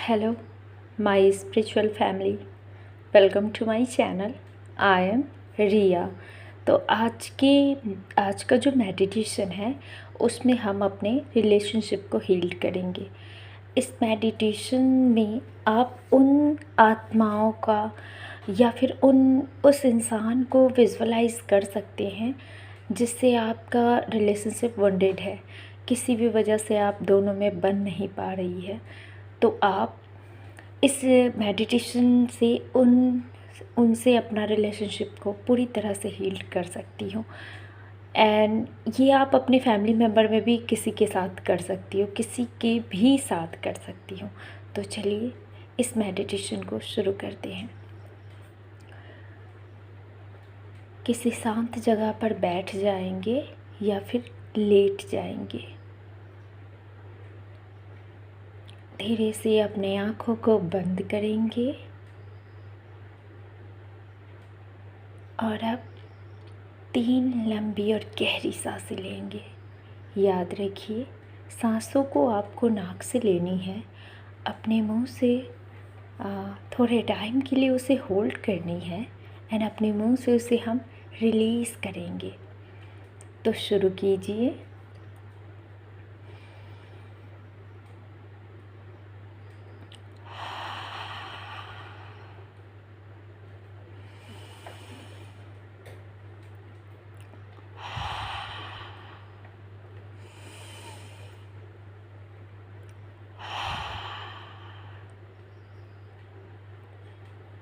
Hello, my spiritual family. Welcome to my channel. I am Riya. तो आज का जो मेडिटेशन है उसमें हम अपने रिलेशनशिप को हील करेंगे. इस मेडिटेशन में आप उन आत्माओं का या फिर उस इंसान को विजुअलाइज कर सकते हैं जिससे आपका रिलेशनशिप वॉन्डेड है. किसी भी वजह से आप दोनों में बन नहीं पा रही है, तो आप इस मेडिटेशन से उनसे अपना रिलेशनशिप को पूरी तरह से हील कर सकती हो. एंड ये आप अपने फैमिली मेम्बर में भी किसी के साथ कर सकती हो, किसी के भी साथ कर सकती हो. तो चलिए इस मेडिटेशन को शुरू करते हैं. किसी शांत जगह पर बैठ जाएंगे या फिर लेट जाएंगे. धीरे से अपने आँखों को बंद करेंगे और अब 3 लंबी और गहरी सांसें लेंगे. याद रखिए, सांसों को आपको नाक से लेनी है. अपने मुंह से थोड़े टाइम के लिए उसे होल्ड करनी है एंड अपने मुंह से उसे हम रिलीज़ करेंगे. तो शुरू कीजिए.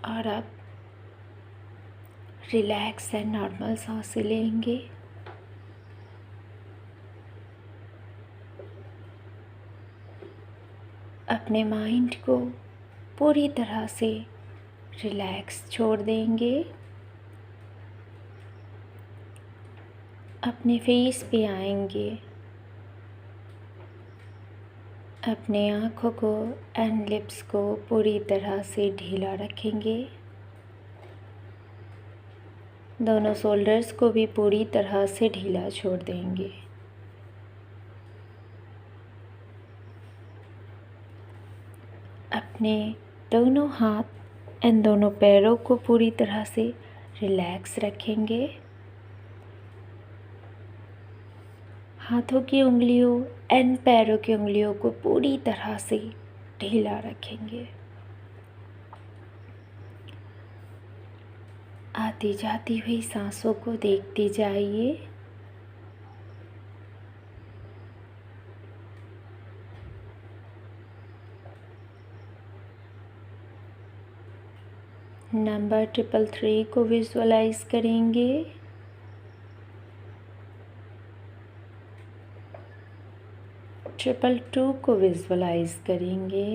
और अब रिलैक्स एंड नॉर्मल सांसें लेंगे. अपने माइंड को पूरी तरह से रिलैक्स छोड़ देंगे. अपने फेस पे आएंगे. अपने आँखों को एंड लिप्स को पूरी तरह से ढीला रखेंगे. दोनों शोल्डर्स को भी पूरी तरह से ढीला छोड़ देंगे. अपने दोनों हाथ एंड दोनों पैरों को पूरी तरह से रिलैक्स रखेंगे. हाथों की उंगलियों एंड पैरों की उंगलियों को पूरी तरह से ढीला रखेंगे. आती जाती हुई सांसों को देखते जाइए. नंबर 333 को विजुअलाइज करेंगे. 222 को विजुअलाइज करेंगे.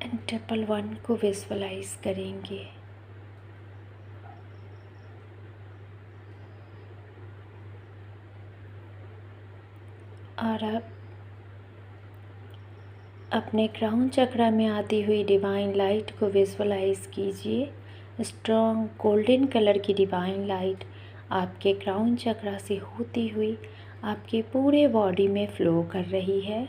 एंड 111 को विजुअलाइज करेंगे. और अब अपने क्राउन चक्र में आती हुई डिवाइन लाइट को विजुअलाइज कीजिए. स्ट्रॉन्ग गोल्डन कलर की डिवाइन लाइट आपके क्राउन चक्र से होती हुई आपके पूरे बॉडी में फ्लो कर रही है.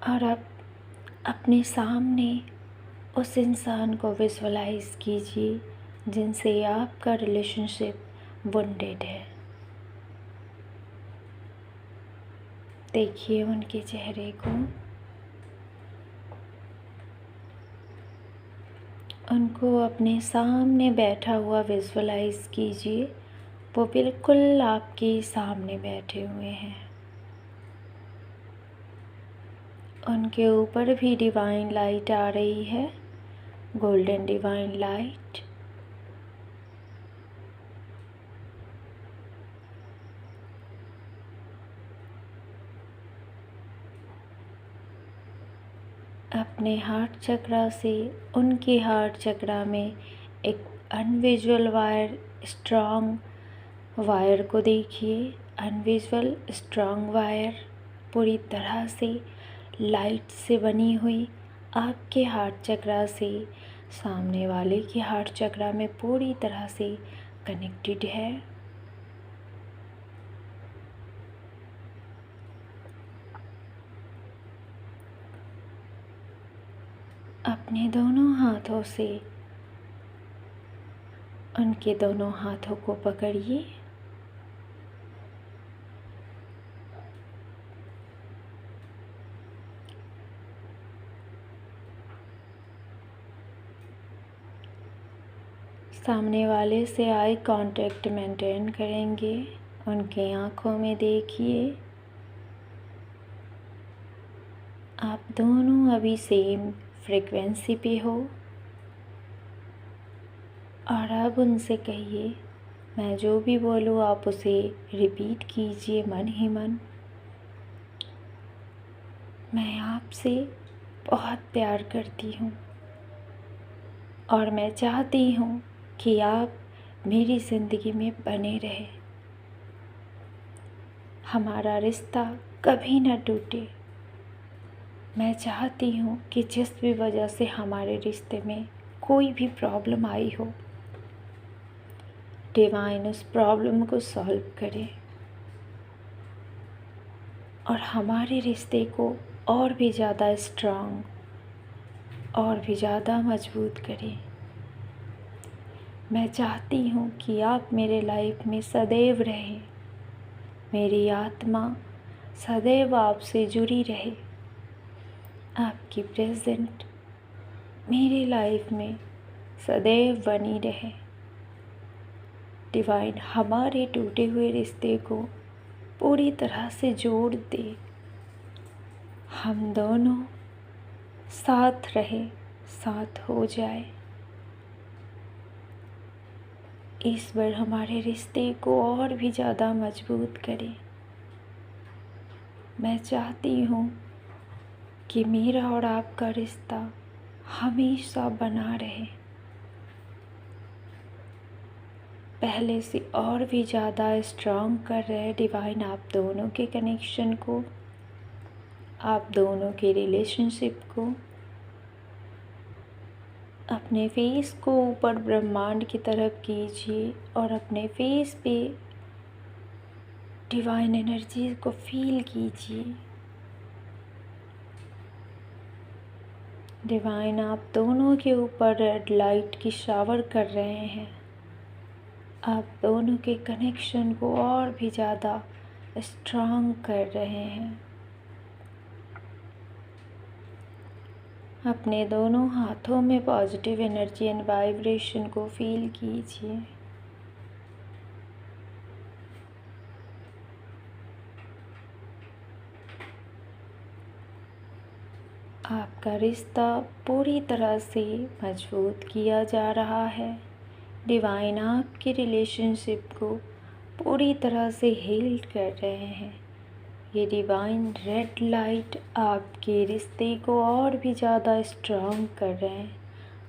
और अब अपने सामने उस इंसान को विजुअलाइज कीजिए जिनसे आपका रिलेशनशिप वॉन्डेड है. देखिए उनके चेहरे को. उनको अपने सामने बैठा हुआ विजुअलाइज कीजिए. वो बिल्कुल आपके सामने बैठे हुए हैं. उनके ऊपर भी डिवाइन लाइट आ रही है, गोल्डन डिवाइन लाइट. अपने हार्ट चक्र से उनके हार्ट चक्र में एक अनविजुअल वायर, स्ट्रॉन्ग वायर को देखिए. अनविजुअल स्ट्रॉन्ग वायर पूरी तरह से लाइट से बनी हुई आपके हार्ट चक्रा से सामने वाले के हार्ट चक्रा में पूरी तरह से कनेक्टेड है। अपने दोनों हाथों से उनके दोनों हाथों को पकड़िए। सामने वाले से आई कांटेक्ट मेंटेन करेंगे। उनके आँखों में देखिए। आप दोनों अभी सेम फ्रीक्वेंसी पे हो और अब उनसे कहिए, मैं जो भी बोलूँ आप उसे रिपीट कीजिए मन ही मन। मैं आपसे बहुत प्यार करती हूँ और मैं चाहती हूँ कि आप मेरी ज़िंदगी में बने रहे। हमारा रिश्ता कभी न टूटे। मैं चाहती हूँ कि जिस भी वजह से हमारे रिश्ते में कोई भी प्रॉब्लम आई हो, डिवाइन उस प्रॉब्लम को सॉल्व करे और हमारे रिश्ते को और भी ज़्यादा स्ट्रांग और भी ज़्यादा मजबूत करे। मैं चाहती हूँ कि आप मेरे लाइफ में सदैव रहें। मेरी आत्मा सदैव आपसे जुड़ी रहे। आपकी प्रेजेंट मेरी लाइफ में सदैव बनी रहे। डिवाइन हमारे टूटे हुए रिश्ते को पूरी तरह से जोड़ दे। हम दोनों साथ रहे, साथ हो जाए। ईश्वर हमारे रिश्ते को और भी ज़्यादा मजबूत करे। मैं चाहती हूँ कि मेरा और आपका रिश्ता हमेशा बना रहे, पहले से और भी ज़्यादा स्ट्रांग कर रहे डिवाइन आप दोनों के कनेक्शन को, आप दोनों के रिलेशनशिप को। अपने फेस को ऊपर ब्रह्मांड की तरफ कीजिए और अपने फेस पे डिवाइन एनर्जी को फील कीजिए। डिवाइन आप दोनों के ऊपर रेड लाइट की शावर कर रहे हैं। आप दोनों के कनेक्शन को और भी ज़्यादा स्ट्रांग कर रहे हैं। अपने दोनों हाथों में पॉजिटिव एनर्जी एंड वाइब्रेशन को फील कीजिए। आपका रिश्ता पूरी तरह से मजबूत किया जा रहा है। डिवाइन आपके रिलेशनशिप को पूरी तरह से हील कर रहे हैं। ये डिवाइन रेड लाइट आपके रिश्ते को और भी ज़्यादा स्ट्रांग कर रहे हैं।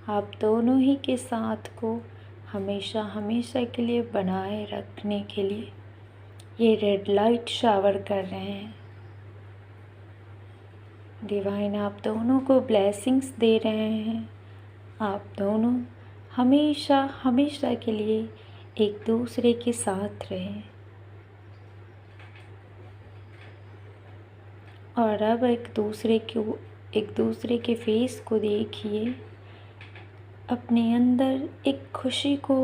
आप दोनों ही के साथ को हमेशा हमेशा के लिए बनाए रखने के लिए ये रेड लाइट शावर कर रहे हैं। डिवाइन आप दोनों को ब्लेसिंग्स दे रहे हैं। आप दोनों हमेशा हमेशा के लिए एक दूसरे के साथ रहें। और अब एक दूसरे के फेस को देखिए। अपने अंदर एक खुशी को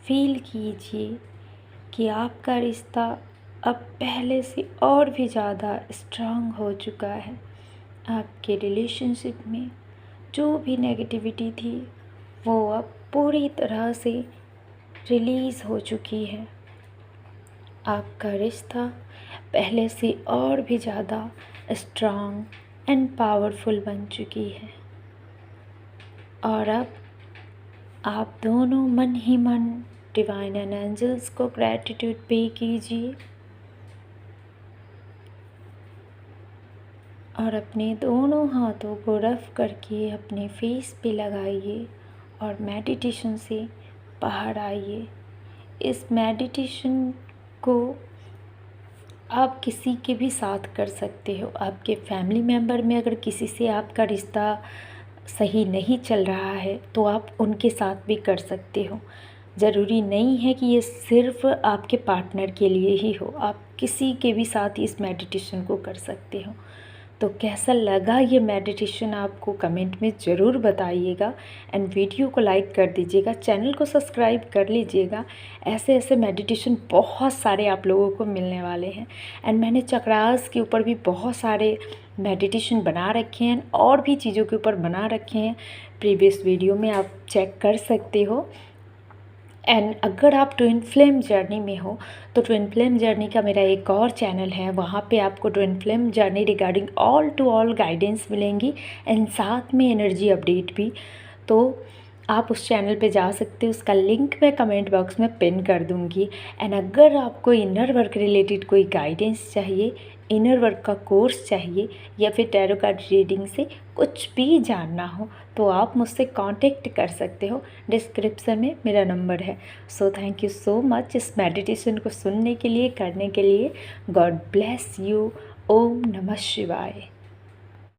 फील कीजिए कि आपका रिश्ता अब पहले से और भी ज़्यादा स्ट्रांग हो चुका है। आपके रिलेशनशिप में जो भी नेगेटिविटी थी वो अब पूरी तरह से रिलीज़ हो चुकी है। आपका रिश्ता पहले से और भी ज़्यादा स्ट्रांग एंड पावरफुल बन चुकी है। और अब आप दोनों मन ही मन डिवाइन एंड एंजल्स को ग्रैटिट्यूड पे कीजिए और अपने दोनों हाथों को रफ करके अपने फेस पे लगाइए और मेडिटेशन से बाहर आइए। इस मेडिटेशन को आप किसी के भी साथ कर सकते हो। आपके फैमिली मेम्बर में अगर किसी से आपका रिश्ता सही नहीं चल रहा है तो आप उनके साथ भी कर सकते हो। ज़रूरी नहीं है कि ये सिर्फ़ आपके पार्टनर के लिए ही हो, आप किसी के भी साथ इस मेडिटेशन को कर सकते हो। तो कैसा लगा ये मेडिटेशन आपको कमेंट में ज़रूर बताइएगा एंड वीडियो को लाइक कर दीजिएगा, चैनल को सब्सक्राइब कर लीजिएगा। ऐसे ऐसे मेडिटेशन बहुत सारे आप लोगों को मिलने वाले हैं एंड मैंने चक्रास के ऊपर भी बहुत सारे मेडिटेशन बना रखे हैं और भी चीज़ों के ऊपर बना रखे हैं, प्रीवियस वीडियो में आप चेक कर सकते हो। एंड अगर आप ट्विन फ्लेम जर्नी में हो तो ट्विन फ्लेम जर्नी का मेरा एक और चैनल है, वहाँ पे आपको twin flame journey regarding all to all guidance मिलेंगी एंड साथ में एनर्जी अपडेट भी। तो आप उस चैनल पे जा सकते हो, उसका लिंक मैं कमेंट बॉक्स में पिन कर दूँगी। एंड अगर आपको इनर वर्क रिलेटेड कोई गाइडेंस चाहिए, इनर वर्क का कोर्स चाहिए या फिर टैरो कार्ड रीडिंग से कुछ भी जानना हो तो आप मुझसे कांटेक्ट कर सकते हो, डिस्क्रिप्शन में मेरा नंबर है। So thank you so much इस मेडिटेशन को सुनने के लिए, करने के लिए। God bless you. ओम नमः शिवाय।